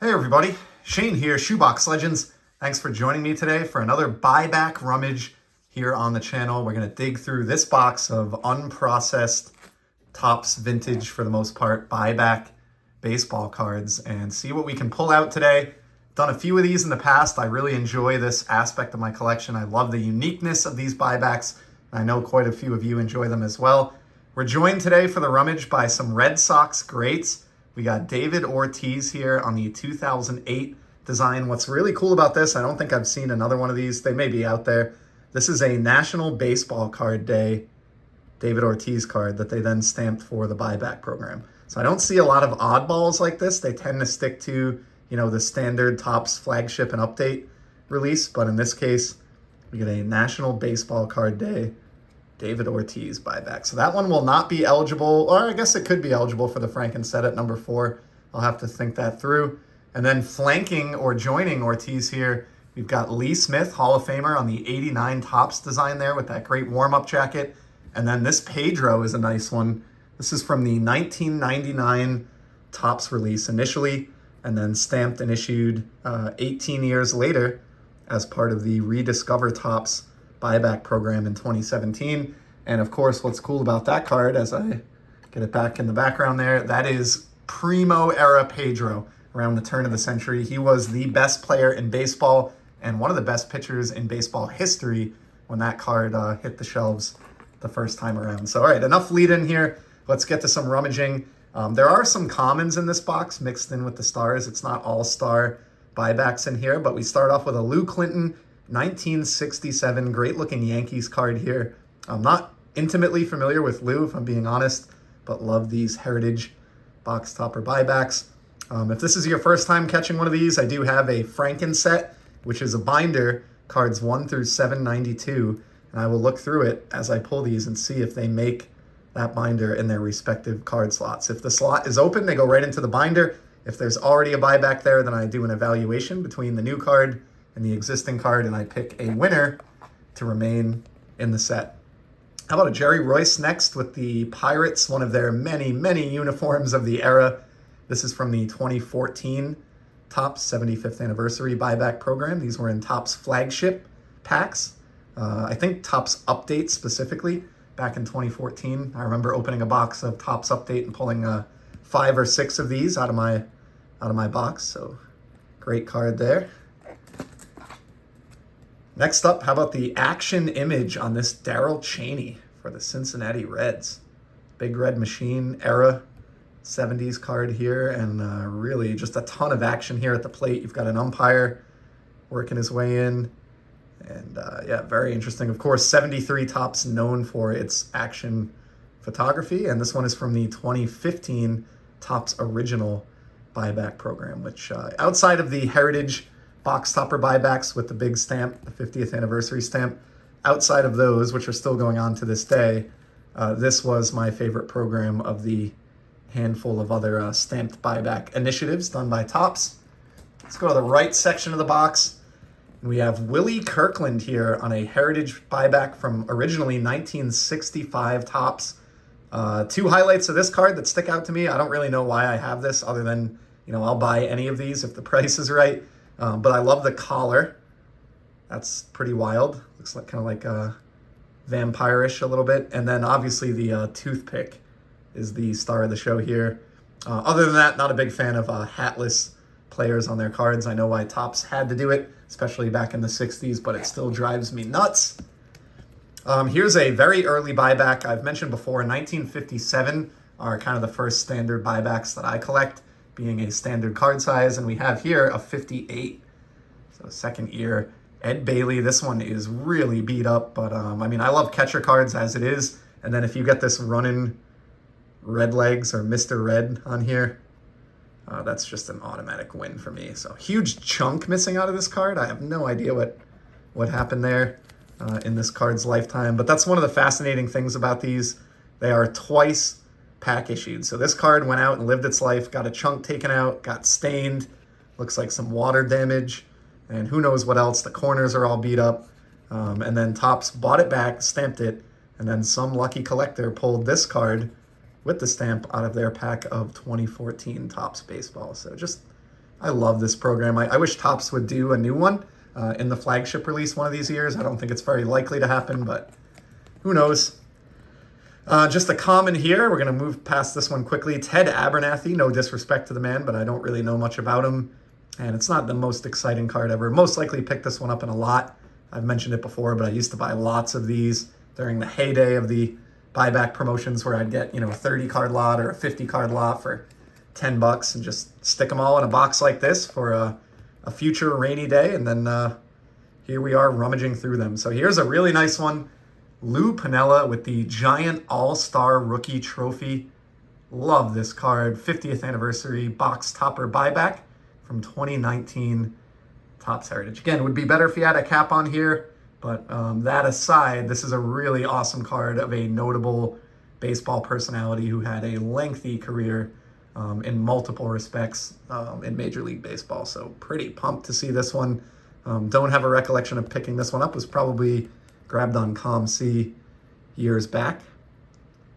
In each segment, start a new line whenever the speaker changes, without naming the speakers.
Hey everybody, Shane here, Shoebox Legends. Thanks for joining me today for another buyback rummage here on the channel. We're going to dig through this box of unprocessed Topps vintage, for the most part, buyback baseball cards and see what we can pull out today. Done a few of these in the past. I really enjoy this aspect of my collection. I love the uniqueness of these buybacks. I know quite a few of you enjoy them as well. We're joined today for the rummage by some Red Sox greats. We got David Ortiz here on the 2008 design. What's really cool about this, I don't think I've seen another one of these. They may be out there. This is a National Baseball Card Day David Ortiz card that they then stamped for the buyback program. So I don't see a lot of oddballs like this. They tend to stick to, the standard Topps flagship and update release. But in this case, we get a National Baseball Card Day David Ortiz buyback. So that one will not be eligible, or I guess it could be eligible for the Franken-Set at number 4. I'll have to think that through. And then flanking or joining Ortiz here, we've got Lee Smith, Hall of Famer, on the 89 Topps design there with that great warm-up jacket. And then this Pedro is a nice one. This is from the 1999 Topps release initially, and then stamped and issued 18 years later as part of the Rediscover Topps buyback program in 2017. And of course, what's cool about that card, as I get it back in the background there, that is primo era Pedro around the turn of the century. He was the best player in baseball and one of the best pitchers in baseball history when that card hit the shelves the first time around. So all right, enough lead in here. Let's get to some rummaging. There are some commons in this box mixed in with the stars. It's not all star buybacks in here, but we start off with a Lou Clinton 1967 great looking Yankees card here. I'm not intimately familiar with Lou, if I'm being honest, but love these heritage box topper buybacks. If this is your first time catching one of these, I do have a Franken-Set, which is a binder, cards 1 through 792, and I will look through it as I pull these and see if they make that binder in their respective card slots. If the slot is open, they go right into the binder. If there's already a buyback there, then I do an evaluation between the new card and the existing card, and I pick a winner to remain in the set. How about a Jerry Royce next with the Pirates, one of their many, many uniforms of the era. This is from the 2014 Topps 75th anniversary buyback program. These were in Topps flagship packs. I think Topps Update specifically back in 2014. I remember opening a box of Topps Update and pulling 5 or 6 of these out of my box. So great card there. Next up, how about the action image on this Darrell Cheney for the Cincinnati Reds? Big Red Machine era 70s card here, and really just a ton of action here at the plate. You've got an umpire working his way in, and yeah, very interesting. Of course, 73 Topps known for its action photography, and this one is from the 2015 Topps original buyback program, which outside of the heritage box topper buybacks with the big stamp, the 50th anniversary stamp, outside of those, which are still going on to this day, this was my favorite program of the handful of other stamped buyback initiatives done by Topps. Let's go to the right section of the box. And we have Willie Kirkland here on a heritage buyback from originally 1965 Topps. 2 highlights of this card that stick out to me. I don't really know why I have this other than, I'll buy any of these if the price is right. But I love the collar. That's pretty wild. Looks like kind of like vampire-ish a little bit. And then obviously the toothpick is the star of the show here. Other than that, not a big fan of hatless players on their cards. I know why Topps had to do it, especially back in the 60s, but it still drives me nuts. Here's a very early buyback. I've mentioned before, 1957 are kind of the first standard buybacks that I collect, being a standard card size, and we have here a 58, so second year Ed Bailey. This one is really beat up, but I love catcher cards as it is, and then if you get this running Red Legs or Mr. Red on here, that's just an automatic win for me. So huge chunk missing out of this card. I have no idea what happened there in this card's lifetime, but that's one of the fascinating things about these. They are twice pack issued. So this card went out and lived its life, got a chunk taken out, got stained, looks like some water damage, and who knows what else. The corners are all beat up. And then Topps bought it back, stamped it, and then some lucky collector pulled this card with the stamp out of their pack of 2014 Topps baseball. So just I love this program. I wish Topps would do a new one in the flagship release one of these years. I don't think it's very likely to happen, but who knows. Just a common here. We're going to move past this one quickly. Ted Abernathy, no disrespect to the man, but I don't really know much about him. And it's not the most exciting card ever. Most likely picked this one up in a lot. I've mentioned it before, but I used to buy lots of these during the heyday of the buyback promotions where I'd get, a 30 card lot or a 50 card lot for $10 and just stick them all in a box like this for a future rainy day. And then here we are rummaging through them. So here's a really nice one. Lou Piniella with the Giant All-Star Rookie Trophy. Love this card. 50th anniversary box topper buyback from 2019 Topps Heritage. Again, would be better if you had a cap on here, but that aside, this is a really awesome card of a notable baseball personality who had a lengthy career in multiple respects in Major League Baseball. So pretty pumped to see this one. Don't have a recollection of picking this one up. Was probably grabbed on ComC years back.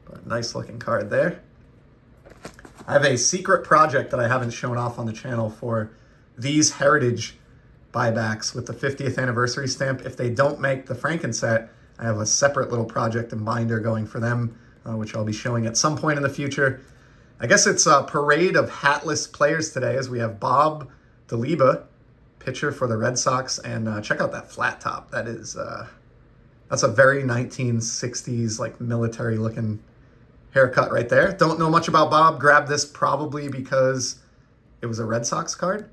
But nice looking card there. I have a secret project that I haven't shown off on the channel for these Heritage buybacks with the 50th anniversary stamp. If they don't make the Franken set, I have a separate little project and binder going for them, which I'll be showing at some point in the future. I guess it's a parade of hatless players today as we have Bob DeLiba, pitcher for the Red Sox, and check out that flat top. That is, that's a very 1960s, like military looking haircut right there. Don't know much about Bob. Grabbed this probably because it was a Red Sox card.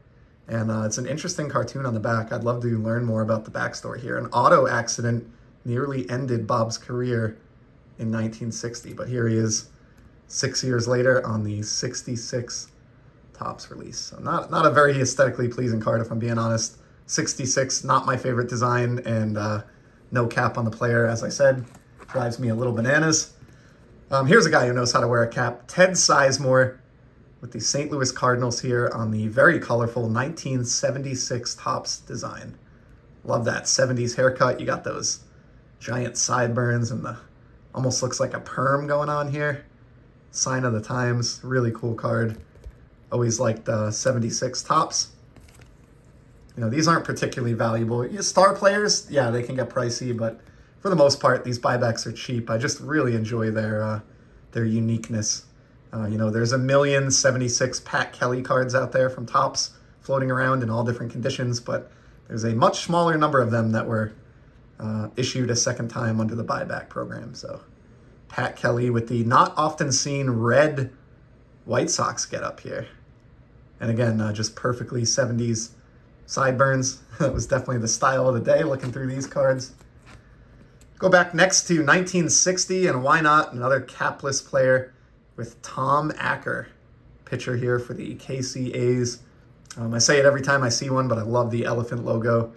And it's an interesting cartoon on the back. I'd love to learn more about the backstory here. An auto accident nearly ended Bob's career in 1960, but here he is 6 years later on the 66 Topps release. So not a very aesthetically pleasing card, if I'm being honest. 66, not my favorite design, and no cap on the player, as I said. Drives me a little bananas. Here's a guy who knows how to wear a cap. Ted Sizemore with the St. Louis Cardinals here on the very colorful 1976 Topps design. Love that 70s haircut. You got those giant sideburns and the almost looks like a perm going on here. Sign of the times. Really cool card. Always liked the 76 Topps. These aren't particularly valuable. Star players, yeah, they can get pricey, but for the most part, these buybacks are cheap. I just really enjoy their uniqueness. There's 1,076 Pat Kelly cards out there from Topps floating around in all different conditions, but there's a much smaller number of them that were issued a second time under the buyback program. So Pat Kelly with the not often seen red White Sox get up here. And again, just perfectly 70s sideburns. That was definitely the style of the day looking through these cards. Go back next to 1960, and why not another capless player with Tom Acker, pitcher here for the KCAs. I say it every time I see one, but I love the elephant logo.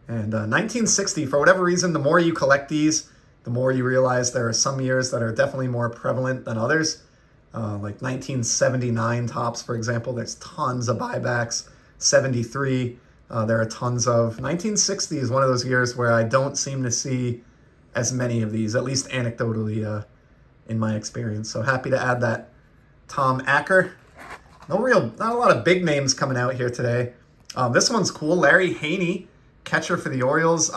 And 1960, for whatever reason, the more you collect these, the more you realize there are some years that are definitely more prevalent than others. Like 1979 Topps, for example, there's tons of buybacks. 73, there are tons of. 1960 is one of those years where I don't seem to see as many of these, at least anecdotally, in my experience. So happy to add that Tom Acker. Not a lot of big names coming out here today. This one's cool. Larry Haney, catcher for the Orioles.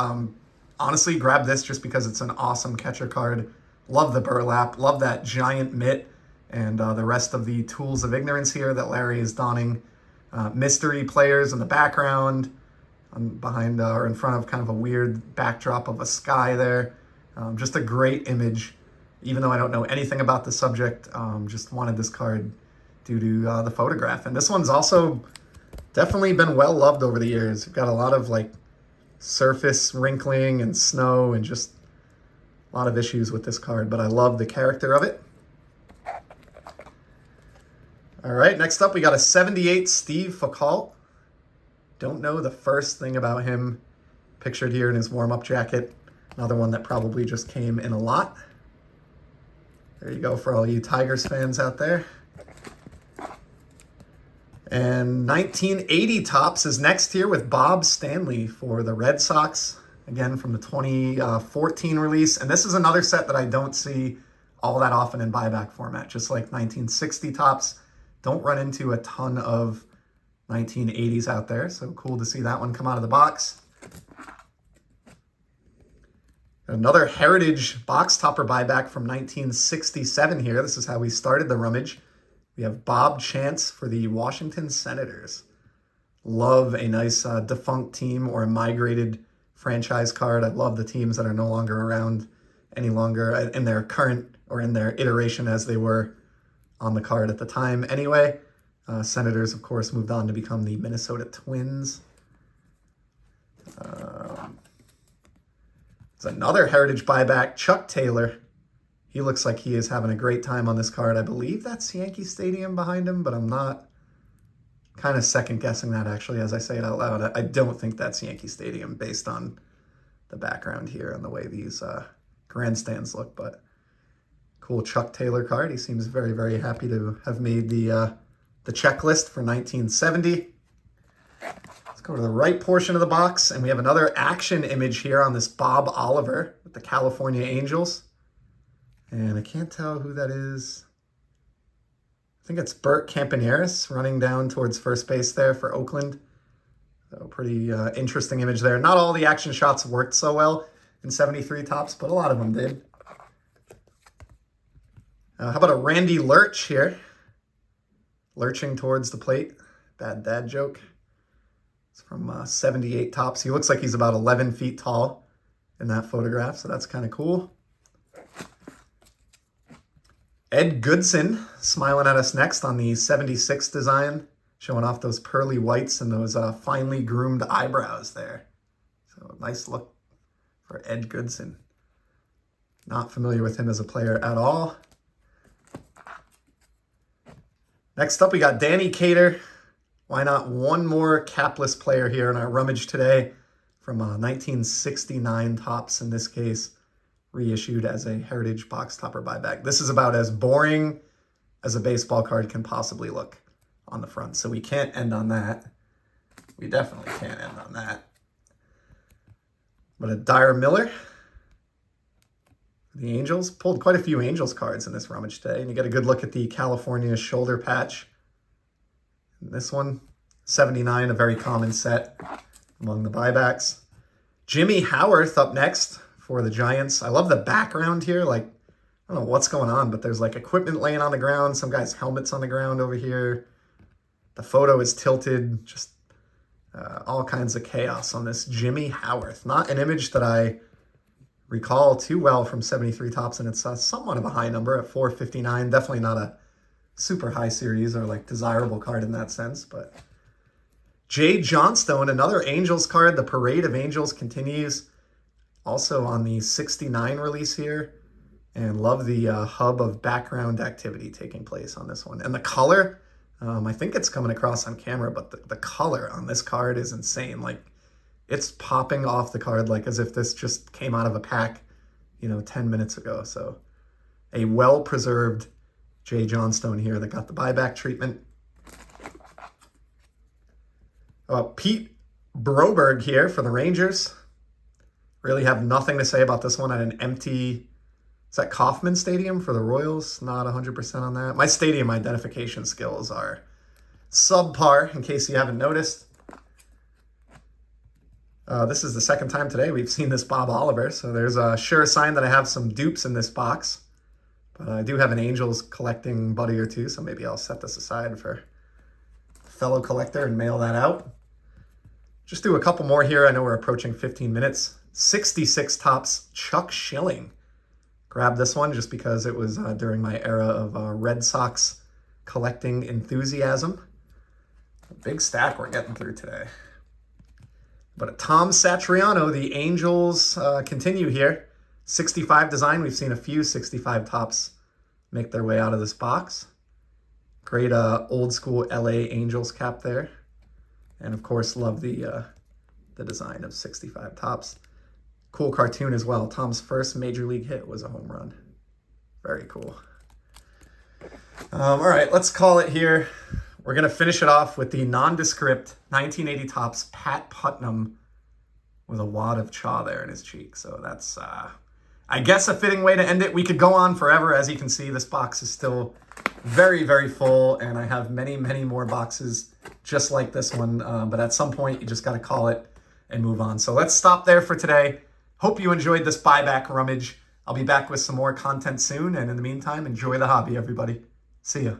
Honestly, grab this just because it's an awesome catcher card. Love the burlap. Love that giant mitt and the rest of the tools of ignorance here that Larry is donning. Mystery players in the background, behind or in front of kind of a weird backdrop of a sky there. Just a great image. Even though I don't know anything about the subject, just wanted this card due to the photograph. And this one's also definitely been well loved over the years. We've got a lot of like surface wrinkling and snow and just a lot of issues with this card, but I love the character of it. All right, next up we got a 78 Steve Foucault. Don't know the first thing about him. Pictured here in his warm-up jacket. Another one that probably just came in a lot. There you go for all you Tigers fans out there. And 1980 Topps is next here with Bob Stanley for the Red Sox. Again, from the 2014 release. And this is another set that I don't see all that often in buyback format. Just like 1960 Topps, don't run into a ton of 1980s out there. So cool to see that one come out of the box. Another Heritage box topper buyback from 1967 here. This is how we started the rummage. We have Bob Chance for the Washington Senators. Love a nice defunct team or a migrated franchise card. I love the teams that are no longer around any longer in their current or in their iteration as they were on the card at the time. Anyway, Senators, of course, moved on to become the Minnesota Twins. There's another Heritage buyback, Chuck Taylor. He looks like he is having a great time on this card. I believe that's Yankee Stadium behind him, but I'm not kind of second guessing that actually as I say it out loud. I don't think that's Yankee Stadium based on the background here and the way these grandstands look, but cool Chuck Taylor card. He seems very, very happy to have made the checklist for 1970. Let's go to the right portion of the box, and we have another action image here on this Bob Oliver with the California Angels. And I can't tell who that is. I think it's Bert Campaneris running down towards first base there for Oakland. So pretty interesting image there. Not all the action shots worked so well in 73 tops, but a lot of them did. How about a Randy Lurch here? Lurching towards the plate. Bad dad joke. It's from 78 tops. He looks like he's about 11 feet tall in that photograph, so that's kind of cool. Ed Goodson smiling at us next on the 76 design, showing off those pearly whites and those finely groomed eyebrows there. So nice look for Ed Goodson. Not familiar with him as a player at all. Next up, we got Danny Cater. Why not one more capless player here in our rummage today from 1969 tops in this case, reissued as a Heritage box topper buyback. This is about as boring as a baseball card can possibly look on the front, so we can't end on that. We definitely can't end on that. But a Dyer Miller, the Angels, pulled quite a few Angels cards in this rummage today, and you get a good look at the California shoulder patch. And this one, 79, a very common set among the buybacks. Jimmy Howarth up next for the Giants. I love the background here. Like, I don't know what's going on, but there's like equipment laying on the ground. Some guy's helmet's on the ground over here. The photo is tilted. Just all kinds of chaos on this Jimmy Howarth. Not an image that I recall too well from 73 tops, and it's somewhat of a high number at 459. Definitely not a super high series or like desirable card in that sense, but Jay Johnstone, another Angels card. The Parade of Angels continues also on the 69 release here, and love the hub of background activity taking place on this one. And the color, I think it's coming across on camera, but the color on this card is insane. Like, it's popping off the card like as if this just came out of a pack, 10 minutes ago. So a well-preserved Jay Johnstone here that got the buyback treatment. Pete Broberg here for the Rangers. Really have nothing to say about this one at an empty, is that Kauffman Stadium for the Royals? Not 100% on that. My stadium identification skills are subpar, in case you haven't noticed. This is the second time today we've seen this Bob Oliver, so there's a sure sign that I have some dupes in this box. But I do have an Angels collecting buddy or two, so maybe I'll set this aside for a fellow collector and mail that out. Just do a couple more here. I know we're approaching 15 minutes. 66 tops, Chuck Schilling. Grabbed this one just because it was during my era of Red Sox collecting enthusiasm. A big stack we're getting through today. But a Tom Satriano, the Angels continue here. 65 design, we've seen a few 65 tops make their way out of this box. Great old school LA Angels cap there. And of course, love the design of 65 tops. Cool cartoon as well. Tom's first major league hit was a home run. Very cool. All right, let's call it here. We're going to finish it off with the nondescript 1980 tops Pat Putnam with a wad of chaw there in his cheek. So that's, I guess, a fitting way to end it. We could go on forever. As you can see, this box is still very, very full, and I have many, many more boxes just like this one. But at some point, you just got to call it and move on. So let's stop there for today. Hope you enjoyed this buyback rummage. I'll be back with some more content soon. And in the meantime, enjoy the hobby, everybody. See ya.